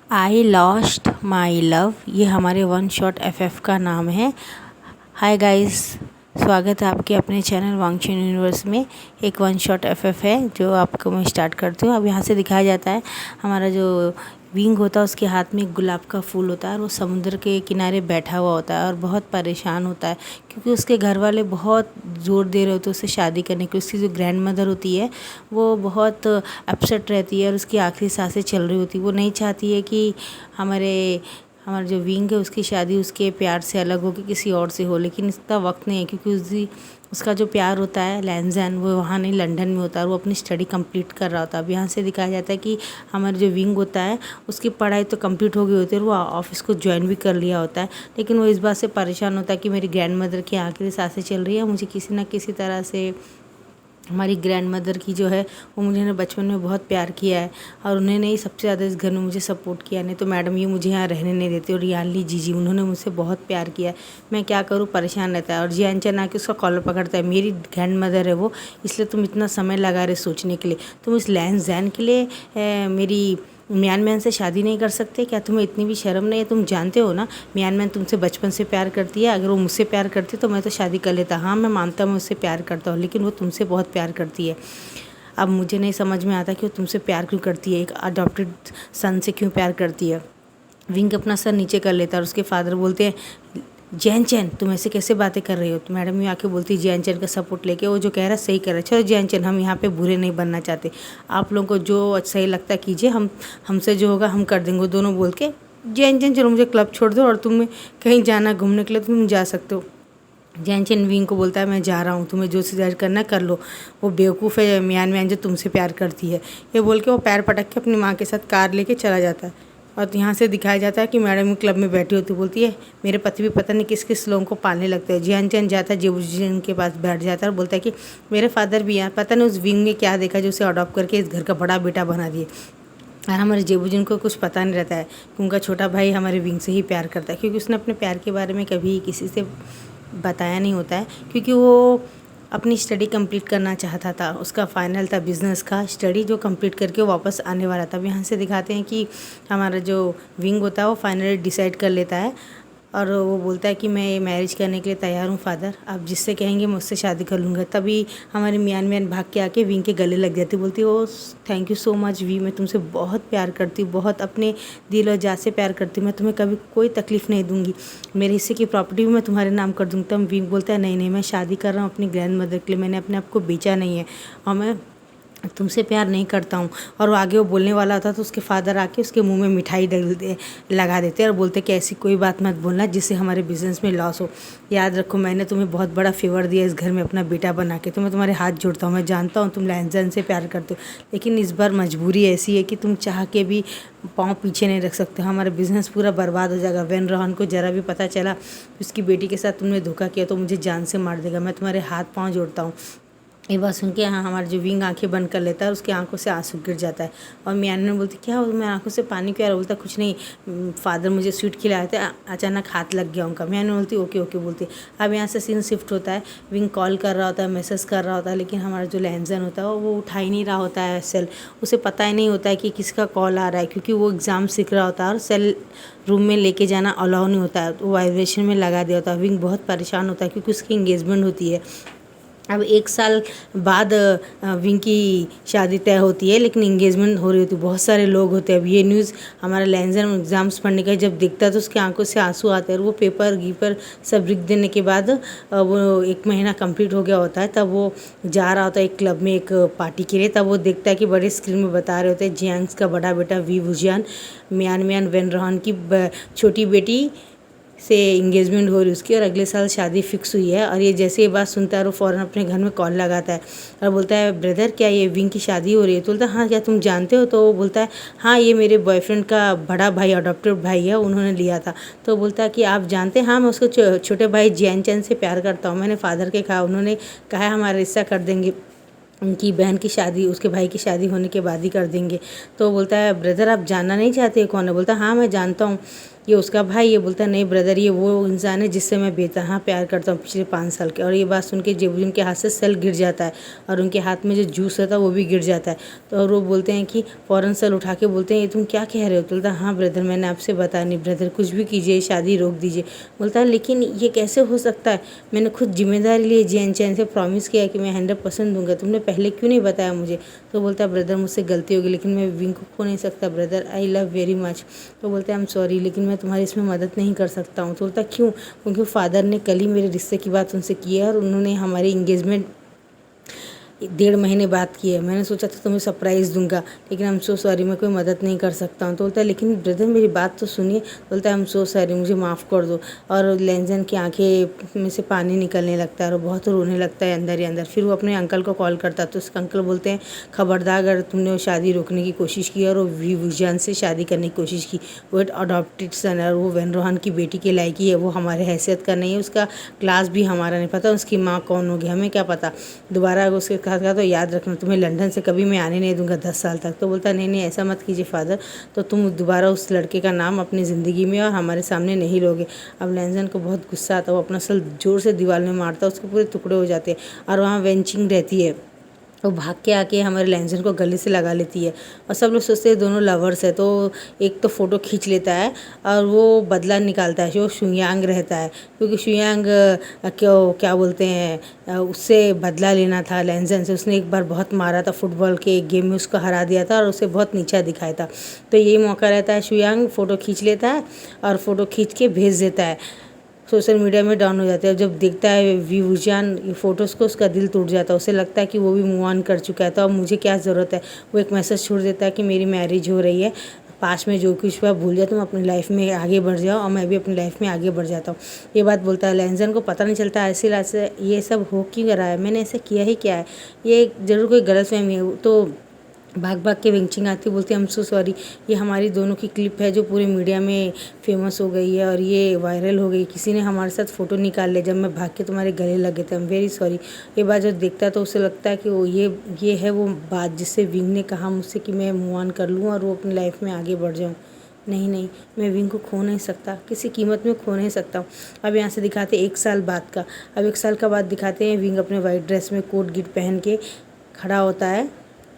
I lost my love, ये हमारे one shot FF का नाम है। हाय गाइस, स्वागत है आपके अपने चैनल वांगचुन यूनिवर्स में। एक वन शॉट एफएफ है जो आपको मैं स्टार्ट करती हूँ। अब यहाँ से दिखाया जाता है हमारा जो विंग होता है उसके हाथ में एक गुलाब का फूल होता है और वो समुद्र के किनारे बैठा हुआ होता है और बहुत परेशान होता है क्योंकि उसके घर वाले बहुत ज़ोर दे रहे होते हैं उससे शादी करने के। उसकी जो ग्रैंड मदर होती है वो बहुत अपसेट रहती है और उसकी आखिरी सांसें चल रही होती है। वो नहीं चाहती है कि हमारा जो विंग है उसकी शादी उसके प्यार से अलग हो कि किसी और से हो, लेकिन इसका वक्त नहीं है क्योंकि उसका जो प्यार होता है लैंजन वो वहाँ नहीं लंदन में होता है और वो अपनी स्टडी कंप्लीट कर रहा होता है। अब यहाँ से दिखाया जाता है कि हमारा जो विंग होता है उसकी पढ़ाई तो कंप्लीट हो गई होती है और वो ऑफिस को ज्वाइन भी कर लिया होता है, लेकिन वो इस बात से परेशान होता है कि मेरी ग्रैंड मदर की आखिरी सांसें चल रही है, मुझे किसी ना किसी तरह से हमारी ग्रैंड मदर की जो है वो मुझे बचपन में बहुत प्यार किया है और उन्होंने ही सबसे ज़्यादा इस घर में मुझे सपोर्ट किया। नहीं तो मैडम ये मुझे यहाँ रहने नहीं देती और यानली जीजी उन्होंने मुझसे बहुत प्यार किया है। मैं क्या करूँ, परेशान रहता है और जियानचन आके उसका कॉलर पकड़ता है, मेरी ग्रैंड मदर है वो, इसलिए तुम इतना समय लगा रहे सोचने के लिए, तुम इस लैंस जैन के लिए मेरी मियान मैन से शादी नहीं कर सकते क्या? तुम्हें इतनी भी शर्म नहीं है? तुम जानते हो ना मियान मैन तुमसे बचपन से प्यार करती है, अगर वो मुझसे प्यार करती तो मैं तो शादी कर लेता। हाँ मैं मानता हूँ मैं उससे प्यार करता हूँ, लेकिन वो तुमसे बहुत प्यार करती है। अब मुझे नहीं समझ में आता कि वो तुमसे प्यार क्यों करती है, एक अडॉप्टेड सन से क्यों प्यार करती है। विंग अपना सर नीचे कर लेता है और उसके फादर बोलते हैं जैन चैन तुम ऐसे कैसे बातें कर रही हो? तो मैडम ये आके बोलती है जैन चैन का सपोर्ट लेके वो जो कह रहा है सही कर रहा है। चलो जैन चैन हम यहाँ पे बुरे नहीं बनना चाहते, आप लोगों को जो सही लगता है कीजिए, हमसे जो होगा हम कर देंगे। दोनों बोल के जैन चैन चलो मुझे क्लब छोड़ दो और तुम्हें कहीं जाना घूमने के लिए तुम जा सकते हो। जैन चैन विंग को बोलता है मैं जा रहा हूँ, तुम्हें जो सुधार करना कर लो, वो बेवकूफ़ है मियान मैन जो तुमसे प्यार करती है। ये बोल के वो पैर पटक के अपनी माँ के साथ कार लेके चला जाता है। और यहाँ से दिखाया जाता है कि मैडम क्लब में बैठी होती बोलती है मेरे पति भी पता नहीं किस किस लोगों को पालने लगते हैं। जियान चैन जाता है जेबूजन के पास बैठ जाता है और बोलता है कि मेरे फादर भी यहाँ पता नहीं उस विंग में क्या देखा जो उसे अडॉप्ट करके इस घर का बड़ा बेटा बना दिए। और हमारे जेबूजन को कुछ पता नहीं रहता है कि उनका छोटा भाई हमारे विंग से ही प्यार करता है, क्योंकि उसने अपने प्यार के बारे में कभी किसी से बताया नहीं होता है, क्योंकि वो अपनी स्टडी कंप्लीट करना चाहता था। उसका फाइनल था बिज़नेस का स्टडी जो कंप्लीट करके वो वापस आने वाला था। अब यहाँ से दिखाते हैं कि हमारा जो विंग होता है वो फाइनली डिसाइड कर लेता है और वो बोलता है कि मैं ये मैरिज करने के लिए तैयार हूँ फादर, आप जिससे कहेंगे मैं उससे शादी कर लूँगा। तभी हमारी मियान मैन भाग के आके विंग के गले लग जाती, बोलती oh thank you so much वी, मैं तुमसे बहुत प्यार करती हूँ, बहुत अपने दिल और जान से प्यार करती हूँ, मैं तुम्हें कभी कोई तकलीफ़ नहीं दूँगी, मेरे हिस्से की प्रॉपर्टी भी मैं तुम्हारे नाम कर दूँगी। तब विंग बोलता है नहीं नहीं मैं शादी कर रहा हूँ अपनी ग्रैंड मदर के लिए, मैंने अपने आप को बेचा नहीं है और मैं तुमसे प्यार नहीं करता हूँ। और वो आगे वो बोलने वाला होता तो उसके फादर आके उसके मुंह में मिठाई लगा देते और बोलते कि ऐसी कोई बात मत बोलना जिससे हमारे बिजनेस में लॉस हो। याद रखो मैंने तुम्हें बहुत बड़ा फेवर दिया इस घर में अपना बेटा बना के, तो मैं तुम्हारे हाथ जोड़ता हूँ। मैं जानता हूँ तुम लैंजन से प्यार करते हो, लेकिन इस बार मजबूरी ऐसी है कि तुम चाह के भी पाँव पीछे नहीं रख सकते, हमारा बिज़नेस पूरा बर्बाद हो जाएगा। वेन रोहन को ज़रा भी पता चला उसकी बेटी के साथ तुमने धोखा किया तो मुझे जान से मार देगा। मैं तुम्हारे हाथ पाँव जोड़ता हूँ। ये बात सुन के हाँ हमारा जो विंग आंखें बंद कर लेता है और उसकी आंखों से आंसू गिर जाता है। और मियान ने बोलती क्या हो मैं आंखों से पानी क्यों आ रहा? बोलता कुछ नहीं, फादर मुझे स्वीट खिलाए थे, अचानक हाथ लग गया उनका। मियान बोलती ओके ओके बोलती। अब यहाँ से सीन शिफ्ट होता है, विंग कॉल कर रहा होता है, मैसेज कर रहा होता है, लेकिन हमारा जो लैंजन होता है वो उठा ही नहीं रहा होता है सेल। उसे पता ही नहीं होता है कि किसका कॉल आ रहा है, क्योंकि वो एग्ज़ाम सीख रहा होता है और सेल रूम में लेके जाना अलाउ नहीं होता है, वो वाइब्रेशन में लगा दिया होता है। विंग बहुत परेशान होता है क्योंकि उसकी इंगेजमेंट होती है। अब 1 साल बाद विंग की शादी तय होती है, लेकिन इंगेजमेंट हो रही होती है, बहुत सारे लोग होते हैं। अब ये न्यूज़ हमारा लैंजन एग्ज़ाम्स पढ़ने का जब देखता है तो उसकी आंखों से आंसू आते हैं और वो पेपर गीपर सब लिख देने के बाद वो 1 महीना कंप्लीट हो गया होता है, तब वो जा रहा होता है एक क्लब में एक पार्टी के लिए। तब वो देखता है कि बड़े स्क्रीन में बता रहे होते हैं जियांग्स का बड़ा बेटा we वुजियान Miyan Miyan when Rohan की छोटी बेटी से इंगेजमेंट हो रही उसकी और अगले साल शादी फिक्स हुई है। और ये जैसे ये बात सुनता है वो फ़ौरन अपने घर में कॉल लगाता है और बोलता है ब्रदर क्या ये विंग की शादी हो रही है? तो बोलता है हाँ क्या तुम जानते हो? तो वो बोलता है हाँ ये मेरे बॉयफ्रेंड का बड़ा भाई अडॉप्टेड भाई है, उन्होंने लिया था। तो बोलता है कि आप जानते हैं हाँ मैं उसको छोटे भाई जैन चैन से प्यार करता हूँ, मैंने फादर के कहा, उन्होंने कहा है हमारा रिश्ता कर देंगे, उनकी बहन की शादी उसके भाई की शादी होने के बाद ही कर देंगे। तो बोलता है ब्रदर आप जानना नहीं चाहते कौन है? बोलता है हाँ मैं जानता हूँ, ये उसका भाई? ये बोलता है नहीं ब्रदर, ये वो इंसान है जिससे मैं बेतहा प्यार करता हूँ पिछले 5 साल के। और ये बात सुन के जेबुजी उनके हाथ से सेल गिर जाता है और उनके हाथ में जो जूस रहता है वो भी गिर जाता है। तो और वो बोलते हैं कि फ़ौरन सेल उठा के बोलते हैं ये तुम क्या कह रहे हो? तो बोलता है हाँ ब्रदर, मैंने आपसे बताया नहीं ब्रदर, कुछ भी कीजिए, शादी रोक दीजिए। बोलता है लेकिन ये कैसे हो सकता है, मैंने खुद जिम्मेदारी ली, चैन चैन से प्रॉमिस किया कि मैं 100% दूंगा, तुमने पहले क्यों नहीं बताया मुझे? तो बोलता है ब्रदर मुझसे गलती होगी, लेकिन मैं विंग को खो नहीं सकता brother, I love very much. तो बोलता है आई एम सॉरी, लेकिन मैं तुम्हारी इसमें मदद नहीं कर सकता हूँ। तो बोलता है क्यों? क्योंकि फादर ने कल ही मेरे रिश्ते की बात उनसे की है और उन्होंने हमारी इंगेजमेंट 1.5 महीने बाद की है। मैंने सोचा था तुम्हें सरप्राइज़ दूंगा, लेकिन आई एम सो सॉरी, मैं कोई मदद नहीं कर सकता हूँ। तो बोलता है लेकिन ब्रदर मेरी बात तो सुनिए। बोलता है आई एम सो सॉरी, मुझे माफ़ कर दो। और लेंजन की आंखें में से पानी निकलने लगता है और बहुत रोने लगता है अंदर ही अंदर। फिर वो अपने अंकल को कॉल करता है, तो उसके अंकल बोलते हैं खबरदार अगर तुमने वो शादी रोकने की कोशिश की और वो विजान से शादी करने की कोशिश की, वो एक अडॉप्टेड सन है और वो वैन रोहन की बेटी के लायकी है, वो हमारे हैसियत का नहीं है, उसका क्लास भी हमारा नहीं पता, उसकी माँ कौन होगी हमें क्या पता। दोबारा उसके कहा तो याद रखना तुम्हें लंदन से कभी मैं आने नहीं दूंगा 10 साल तक। तो बोलता नहीं नहीं ऐसा मत कीजिए फादर, तो तुम दोबारा उस लड़के का नाम अपनी ज़िंदगी में और हमारे सामने नहीं लोगे। अब लेंजन को बहुत गुस्सा आता है, वो अपना सर जोर से दीवार में मारता है, उसके पूरे टुकड़े हो जाते हैं। और वहाँ वेंचिंग रहती है, वो भाग के आके हमारे लेंजन को गले से लगा लेती है और सब लोग सोचते हैं दोनों लवर्स है। तो एक तो फ़ोटो खींच लेता है और वो बदला निकालता है जो शुयांग रहता है, क्योंकि शुयांग क्यों क्या बोलते हैं उससे बदला लेना था लेंजन से। उसने एक बार बहुत मारा था, फुटबॉल के एक गेम में उसको हरा दिया था और उसे बहुत नीचा दिखाया था। तो यही मौका रहता है, शुयांग फ़ोटो खींच लेता है और फ़ोटो खींच के भेज देता है, सोशल मीडिया में डाउन हो जाते हैं। जब देखता है विवुजान ये फ़ोटोज़ को, उसका दिल टूट जाता है, उसे लगता है कि वो भी मूव ऑन कर चुका है, तो अब मुझे क्या ज़रूरत है। वो एक मैसेज छोड़ देता है कि मेरी मैरिज हो रही है, पास में जो कुछ हुआ भूल जाओ, तुम अपनी लाइफ में आगे बढ़ जाओ और मैं भी अपनी लाइफ में आगे बढ़ जाता हूँ। ये बात बोलता है। लेंजन को पता नहीं चलता ऐसे ऐसे ये सब हो क्यों रहा है, मैंने ऐसे किया ही क्या है, ये ज़रूर कोई गलतफहमी है। तो भाग भाग के वेंचिंग आती बोलती है आई एम सो सॉरी, ये हमारी दोनों की क्लिप है जो पूरे मीडिया में फेमस हो गई है और ये वायरल हो गई, किसी ने हमारे साथ फ़ोटो निकाल लिया जब मैं भाग के तुम्हारे गले लगे थे, आई एम वेरी सॉरी। ये बात जब देखता है तो उसे लगता है कि वो ये है वो बात जिससे विंग ने कहा मुझसे कि मैं मूव ऑन कर लूँ और वो अपनी लाइफ में आगे बढ़ जाऊँ। नहीं नहीं, मैं विंग को खो नहीं सकता, किसी कीमत में खो नहीं सकता हूँ। अब यहाँ से दिखाते 1 साल बाद का। अब 1 साल का बाद दिखाते हैं विंग अपने वाइट ड्रेस में कोट गिट पहन के खड़ा होता है,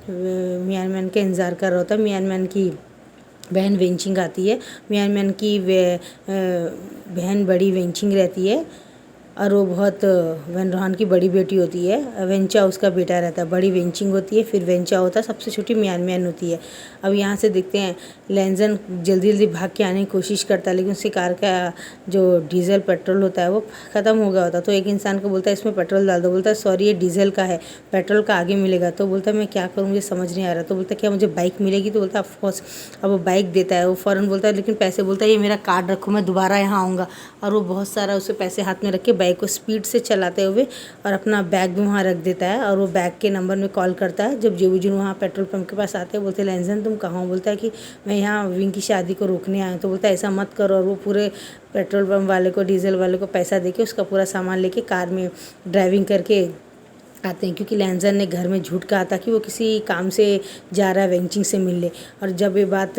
मियानमैन का इंतज़ार कर रहा होता है। मियानमैन की बहन वेंचिंग आती है, मियानमैन की बहन बड़ी वेंचिंग रहती है और वो बहुत वैन रोहन की बड़ी बेटी होती है, वेंचा उसका बेटा रहता है। बड़ी वेंचिंग होती है, फिर वेंचा होता है, सबसे छोटी मियानमैन होती है। अब यहाँ से देखते हैं लेंजन जल्दी जल्दी भाग के आने की कोशिश करता है, लेकिन उसकी कार का जो डीजल पेट्रोल होता है वो ख़त्म हो गया होता है। तो एक इंसान को बोलता है इसमें पेट्रोल डाल दो, बोलता है सॉरी ये डीजल का है, पेट्रोल का आगे मिलेगा। तो बोलता है मैं क्या करूँ, मुझे समझ नहीं आ रहा। तो बोलता है क्या मुझे बाइक मिलेगी? तो बोलता है ऑफकोर्स। अब वो बाइक देता है, वो फ़ौरन बोलता है लेकिन पैसे, बोलता है ये मेरा कार्ड रखो मैं दोबारा यहाँ आऊँगा। और वो बहुत सारा उसे पैसे हाथ में रख के बाइक को स्पीड से चलाते हुए और अपना बैग भी वहाँ रख देता है और वो बैग के नंबर में कॉल करता है। जब जेबुजुन वहाँ पेट्रोल पंप के पास आते हैं, बोलते लेंजन तुम कहाँ हो? बोलता है कि मैं यहाँ विंग की शादी को रोकने आया हूँ। तो बोलता है ऐसा मत करो, और वो पूरे पेट्रोल पंप वाले को, डीजल वाले को पैसा देके उसका पूरा सामान लेके कार में ड्राइविंग करके आते हैं, क्योंकि लेंजन ने घर में झूठ कहा था कि वो किसी काम से जा रहा है वेंचिंग से मिलने। और जब ये बात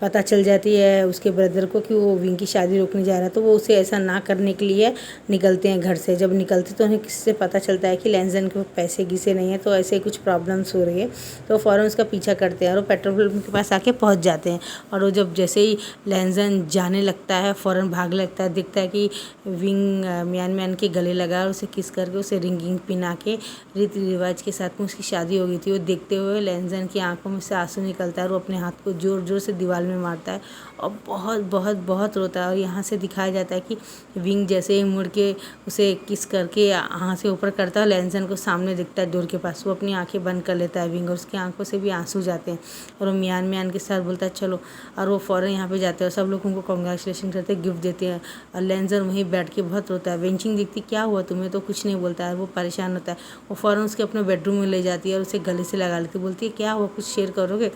पता चल जाती है उसके ब्रदर को कि वो विंग की शादी रोकने जा रहा है, तो वो उसे ऐसा ना करने के लिए निकलते हैं घर से। जब निकलते तो उन्हें किसी से पता चलता है कि लेंजन के पैसे घिसे नहीं है, तो ऐसे कुछ प्रॉब्लम्स हो रही है। तो फ़ौरन उसका पीछा करते हैं और वो पेट्रोल पंप के पास आके पहुँच जाते हैं। और वो जब जैसे ही लेंजन जाने लगता है फ़ौरन भाग लगता है, दिखता है कि विंग मियानमैन के गले लगा और उसे किस करके उसे रिंग पिना के रीति रिवाज के साथ में उसकी शादी हो गई थी। वो देखते हुए लेंजन की आंखों में से आंसू निकलता है और वो अपने हाथ को जोर जोर से दीवार में मारता है और बहुत बहुत बहुत रोता है। और यहाँ से दिखाया जाता है कि विंग जैसे ही मुड़ के उसे किस करके यहाँ से ऊपर करता है, लेंजन को सामने दिखता है डोर के पास, वो अपनी आंखें बंद कर लेता है विंग और उसकी आंखों से भी आंसू जाते हैं। और वो मियान के साथ बोलता है चलो, और वो फ़ौरन यहाँ पे जाते हैं और सब लोग उनको कॉन्ग्रेचुलेशन करते हैं, गिफ्ट देते हैं। और लेंजन वहीं बैठ के बहुत रोता है। वेंचिंग देखती क्या हुआ तुम्हें, तो कुछ नहीं बोलता है, वो परेशान होता है। वो फ़ौरन उसके अपने बेडरूम में ले जाती है और उसे गले से लगा लेती है, बोलती है क्या हुआ, कुछ शेयर करोगे?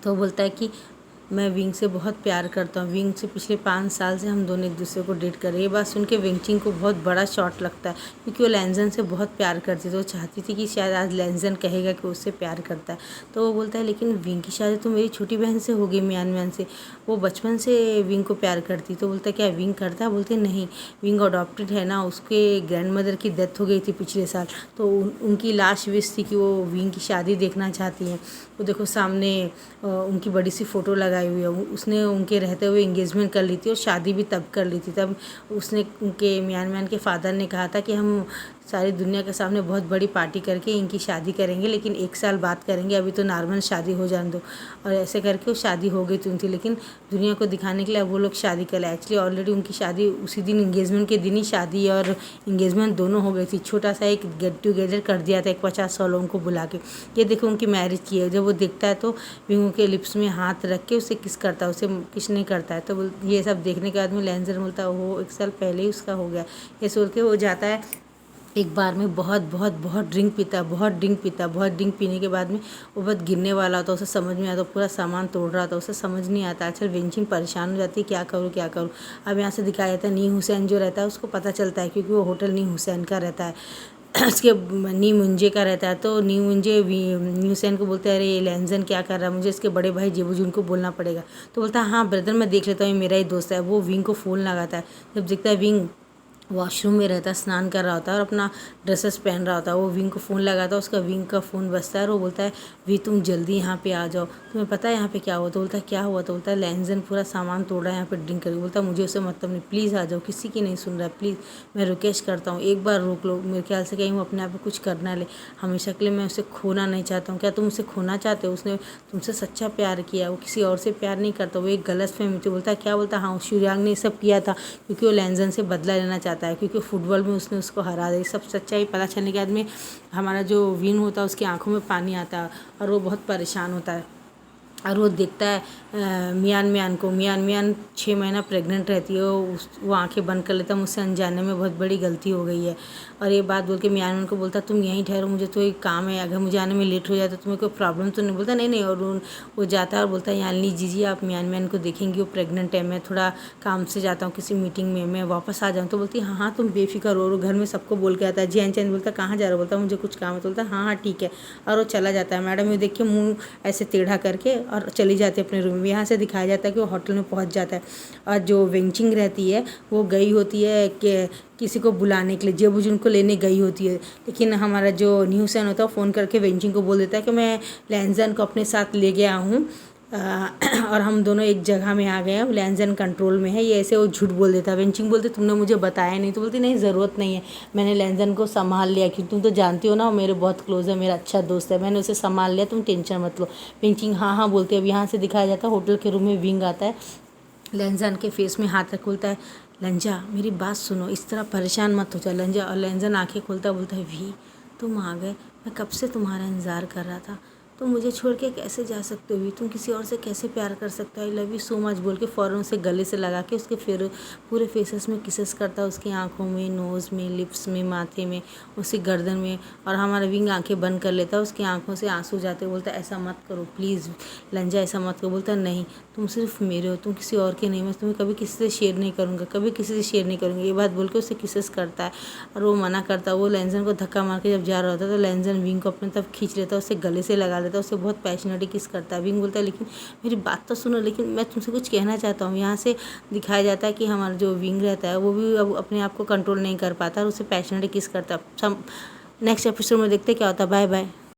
तो बोलता है कि मैं विंग से बहुत प्यार करता हूँ। विंग से पिछले 5 साल से हम दोनों एक दूसरे को डेट कर रहे हैं। ये बात सुन के वेंचिंग को बहुत बड़ा शॉट लगता है, क्योंकि वो लैंजन से बहुत प्यार करती थी। वो चाहती थी कि शायद आज लैंजन कहेगा कि उससे प्यार करता है। तो वो बोलता है लेकिन विंग की शादी तो मेरी छोटी बहन से होगी, मियान मियान से, वो बचपन से विंग को प्यार करती। तो बोलता है क्या विंग करता है? बोलते नहीं, विंग अडॉप्टेड है ना, उसके ग्रैंड मदर की डेथ हो गई थी पिछले साल, तो उनकी लास्ट विश थी कि वो विंग की शादी देखना चाहती हैं। वो देखो सामने उनकी बड़ी सी फ़ोटो लगाई हुई है। उसने उनके रहते हुए इंगेजमेंट कर ली थी और शादी भी तब कर ली थी। तब उसने उनके मियान मियान के फादर ने कहा था कि हम सारी दुनिया के सामने बहुत बड़ी पार्टी करके इनकी शादी करेंगे, लेकिन 1 साल बाद करेंगे, अभी तो नॉर्मल शादी हो जाने दो। और ऐसे करके वो शादी हो गई थी उनकी, लेकिन दुनिया को दिखाने के लिए वो लोग शादी कर लिया। एक्चुअली ऑलरेडी उनकी शादी उसी दिन, इंगेजमेंट के दिन ही शादी और इंगेजमेंट दोनों हो गई थी। छोटा सा एक गेट टुगेदर कर दिया था, एक 50-100 लोगों को बुला के। ये देखो उनकी मैरिज की है। जब वो देखता है तो विंग के लिप्स में हाथ रख के उसे किस करता है, उसे किस नहीं करता है। तो ये सब देखने के बाद में लैंजर बोलता है वो 1 साल पहले ही उसका हो गया। ये सोच के वो जाता है, एक बार में बहुत ड्रिंक पीता, बहुत ड्रिंक पीने के बाद में वो बहुत गिरने वाला होता है। उसे समझ में आता, पूरा सामान तोड़ रहा था, उसे समझ नहीं आता। अच्छा वेंचिंग परेशान हो जाती है, क्या करूँ। अब यहाँ से दिखाया जाता है नी हुसैन जो रहता है उसको पता चलता है, क्योंकि वो होटल नी हुसैन का रहता है, उसके नी मुंजे का रहता है। तो नी मुंजे नी हुसैन को बोलते हैं अरे ये लैंजन क्या कर रहा है, मुझे इसके बड़े भाई जेबूजी उनको बोलना पड़ेगा। तो बोलता है हाँ ब्रदर मैं देख लेता हूँ, मेरा ही दोस्त है। वो विंग को फ़ोन लगाता है। जब देखता है विंग वॉशरूम में रहता है, स्नान कर रहा होता है और अपना ड्रेसेस पहन रहा होता है, वो विंग को फ़ोन लगाता है। उसका विंग का फ़ोन बजता है और वो बोलता है वी तुम जल्दी यहाँ पे आ जाओ, तुम्हें पता है यहाँ पे क्या हुआ? तो बोलता है क्या हुआ? तो बोलता है लैंजन पूरा सामान तोड़ा है यहाँ पे ड्रिंक करके। बोलता है मुझे उससे मतलब नहीं, प्लीज़ आ जाओ, किसी की नहीं सुन रहा है, प्लीज़ मैं रिक्वेस्ट करता हूँ, एक बार रोक लो। मेरे ख्याल से कहीं वो अपने आप को कुछ करना ले, हमेशा के लिए मैं उसे खोना नहीं चाहता हूँ। क्या तुम उसे खोना चाहते हो? उसने तुमसे सच्चा प्यार किया, वो किसी और से प्यार नहीं करता, वो एक गलतफहमी थी। बोलता है क्या? बोलता हाँ शुरियांग ने सब किया था क्योंकि वो लैंजन से बदला लेना चाहता है, क्योंकि फुटबॉल में उसने उसको हरा दी। सब सच्चाई पता चलने के बाद में हमारा जो विन होता है उसकी आंखों में पानी आता है और वो बहुत परेशान होता है। और वो देखता है मियान मियान 6 महीना प्रेग्नेंट रहती है। वो आंखें बंद कर लेता है, मुझसे अनजाने में बहुत बड़ी गलती हो गई है। और ये बात बोल के मियान को बोलता तुम यहीं ठहरो, मुझे तो एक काम है, अगर मुझे आने में लेट हो जाए तो तुम्हें कोई प्रॉब्लम तो नहीं? बोलता नहीं। और वो जाता है और बोलता है यानी जीजी आप मियान को देखेंगी, वो प्रेग्नेंट है, मैं थोड़ा काम से जाता हूँ किसी मीटिंग में, मैं वापस आ जाऊँ। तो बोलती है हाँ तुम बेफिक्र हो। घर में सबको बोल के आता है। चैन बोलता कहाँ जा रहा हो? बोलता मुझे कुछ काम है। तो बोलता हाँ ठीक है, और वो चला जाता है। मैडम ये देख के मुँह ऐसे टेढ़ा करके और चली जाती है अपने रूम में। यहाँ से दिखाया जाता है कि वो होटल में पहुँच जाता है और जो वेंचिंग रहती है वो गई होती है कि किसी को बुलाने के लिए, जेबूजी उनको लेने गई होती है। लेकिन हमारा जो न्यू हुसैन होता है वो फ़ोन करके वेंचिंग को बोल देता है कि मैं लैंजन को अपने साथ ले गया हूँ और हम दोनों एक जगह में आ गए हैं, लैंजन कंट्रोल में है। ये ऐसे वो झूठ बोल देता है। वेंचिंग बोलते तुमने मुझे बताया नहीं। तो बोलती नहीं ज़रूरत नहीं है, मैंने लैंजन को संभाल लिया, क्योंकि तुम तो जानती हो ना मेरे बहुत क्लोज है, मेरा अच्छा दोस्त है, मैंने उसे संभाल लिया, तुम टेंशन मत लो। वेंचिंग हाँ बोलती है। अब यहाँ से दिखाया जाता है होटल के रूम में विंग आता है, लैंजन के फेस में हाथ रख बोलता है लंजा मेरी बात सुनो, इस तरह परेशान मत हो जा लंजा। और लैंजन आंखें खोलता बोलता है वी तुम आ गए, मैं कब से तुम्हारा इंतज़ार कर रहा था, तुम मुझे छोड़ के कैसे जा सकते हो? तुम किसी और से कैसे प्यार कर सकता है? I love you so much बोल के फ़ौरन से गले से लगा के उसके फिर पूरे फेसेस में किसेस करता है, उसकी आंखों में, नोज़ में, लिप्स में, माथे में, उसकी गर्दन में। और हमारा विंग आंखें बंद कर लेता है, उसकी आंखों से आंसू जाते। बोलता है ऐसा मत करो प्लीज़ लंजा, ऐसा मत करो। बोलता है नहीं तुम सिर्फ मेरे हो, तुम किसी और के नहीं, मैं तुम्हें कभी किसी से शेयर नहीं करूँगा, कभी किसी से शेयर नहीं करूँगी। ये बात बोल के उससे किसेस करता है और वो मना करता है। वो लैंजन को धक्का मार के जब जा रहा होता है तो लैंजन विंग को अपने तरफ खींच लेता है, उससे गले से लगा लेता है, उससे बहुत पैशनेटली किस करता है। विंग बोलता है लेकिन मेरी बात तो सुनो, लेकिन मैं तुमसे कुछ कहना चाहता हूँ। यहाँ से दिखाया जाता है कि हमारा जो विंग रहता है वो भी अब अपने आप को कंट्रोल नहीं कर पाता और उसे पैशनेटली किस करता है। नेक्स्ट एपिसोड में देखते क्या होता है। Bye bye.